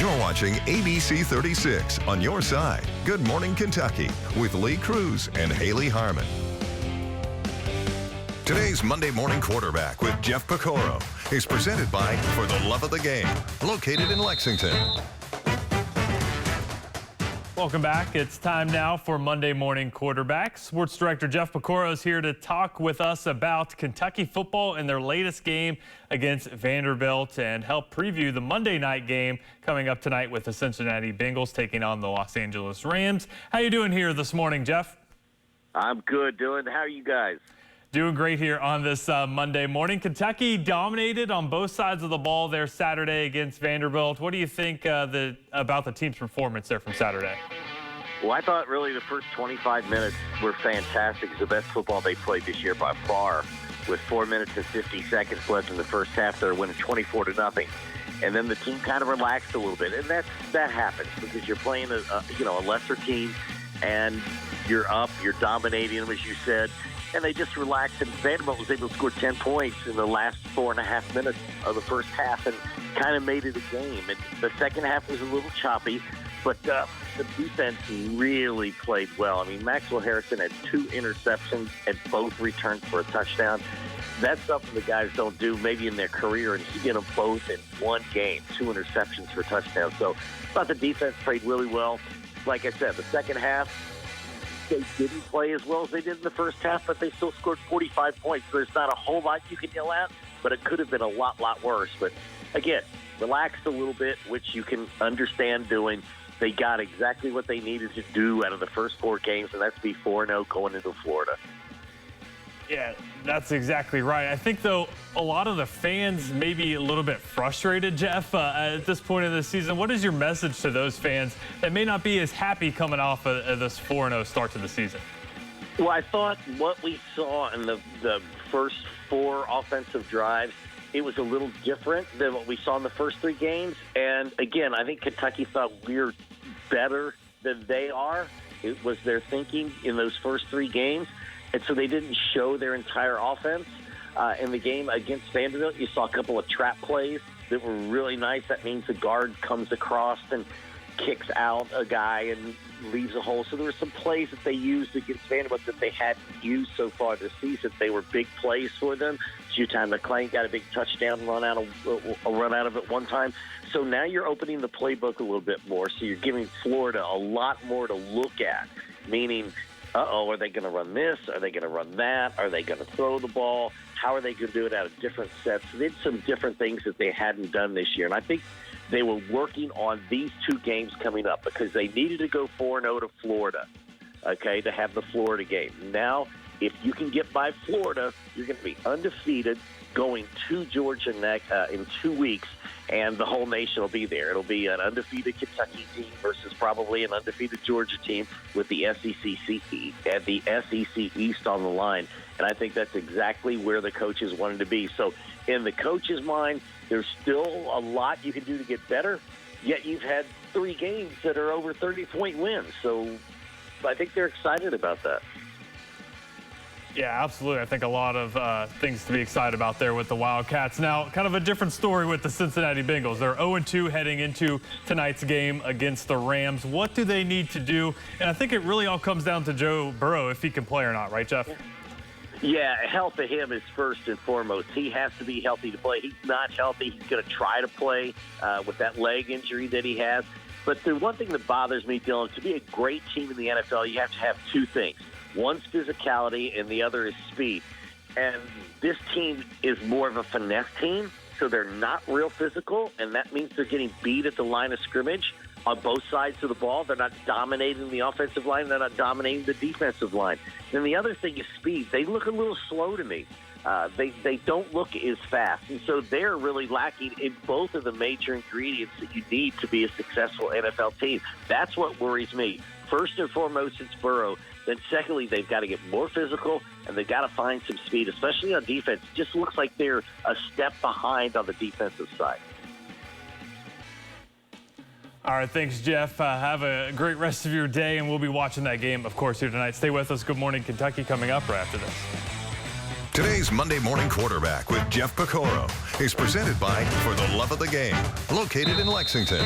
You're watching ABC 36 on your side. Good Morning Kentucky with Lee Cruz and Haley Harmon. Today's Monday Morning Quarterback with Jeff Pecoro is presented by For the Love of the Game, located in Lexington. Welcome back. It's time now for Monday Morning Quarterback. Sports Director Jeff Pecoro is here to talk with us about Kentucky football and their latest game against Vanderbilt and help preview the Monday night game coming up tonight with the Cincinnati Bengals taking on the Los Angeles Rams. How you doing here this morning, Jeff? I'm good, Dylan. How are you guys? Doing great here on this Monday morning. Kentucky dominated on both sides of the ball there Saturday against Vanderbilt. What do you think about the team's performance there from Saturday? Well, I thought really the first 25 minutes were fantastic. It's the best football they played this year by far. With 4 minutes and 50 seconds left in the first half, they're winning 24-0. And then the team kind of relaxed a little bit, and that happens because you're playing a lesser team, and you're up, you're dominating them, as you said. And they just relaxed, and Vanderbilt was able to score 10 points in the last 4.5 minutes of the first half and kind of made it a game. And the second half was a little choppy, but the defense really played well. I mean, Maxwell Harrison had 2 interceptions and both returned for a touchdown. That's something the guys don't do maybe in their career, and he did them both in one game, 2 interceptions for touchdowns. So I thought the defense played really well. Like I said, the second half, they didn't play as well as they did in the first half, but they still scored 45 points. So there's not a whole lot you can yell at, but it could have been a lot worse. But, again, relaxed a little bit, which you can understand doing. They got exactly what they needed to do out of the first 4 games, and that's be 4-0 going into Florida. Yeah, that's exactly right. I think, though, a lot of the fans may be a little bit frustrated, Jeff, at this point in the season. What is your message to those fans that may not be as happy coming off of this 4-0 start to the season? Well, I thought what we saw in the first 4 offensive drives, it was a little different than what we saw in the first 3 games. And, again, I think Kentucky thought we're better than they are. It was their thinking in those first 3 games. And so they didn't show their entire offense in the game against Vanderbilt. You saw a couple of trap plays that were really nice. That means the guard comes across and kicks out a guy and leaves a hole. So there were some plays that they used against Vanderbilt that they hadn't used so far this season. They were big plays for them. Jutan McClain got a big touchdown run out of it one time. So now you're opening the playbook a little bit more. So you're giving Florida a lot more to look at, meaning – are they going to run this? Are they going to run that? Are they going to throw the ball? How are they going to do it out of different sets? They did some different things that they hadn't done this year. And I think they were working on these 2 games coming up because they needed to go 4-0 to Florida, okay, to have the Florida game. Now, if you can get by Florida, you're going to be undefeated going to Georgia in 2 weeks, and the whole nation will be there. It'll be an undefeated Kentucky team versus probably an undefeated Georgia team with the SEC East on the line. And I think that's exactly where the coaches wanted to be. So in the coach's mind, there's still a lot you can do to get better, yet you've had 3 games that are over 30-point wins. So I think they're excited about that. Yeah, absolutely. I think a lot of things to be excited about there with the Wildcats. Now, kind of a different story with the Cincinnati Bengals. They're 0-2 heading into tonight's game against the Rams. What do they need to do? And I think it really all comes down to Joe Burrow, if he can play or not, right, Jeff? Yeah, health of him is first and foremost. He has to be healthy to play. He's not healthy. He's going to try to play with that leg injury that he has. But the one thing that bothers me, Dylan, to be a great team in the NFL, you have to have 2 things. One's physicality and the other is speed. And this team is more of a finesse team, so they're not real physical, and that means they're getting beat at the line of scrimmage on both sides of the ball. They're not dominating the offensive line. They're not dominating the defensive line. Then the other thing is speed. They look a little slow to me. They don't look as fast. And so they're really lacking in both of the major ingredients that you need to be a successful NFL team. That's what worries me. First and foremost, it's Burrow. Then secondly, they've got to get more physical, and they've got to find some speed, especially on defense. It just looks like they're a step behind on the defensive side. All right, thanks, Jeff. Have a great rest of your day, and we'll be watching that game, of course, here tonight. Stay with us. Good Morning Kentucky coming up right after this. Today's Monday Morning Quarterback with Jeff Pecoro is presented by For the Love of the Game, located in Lexington.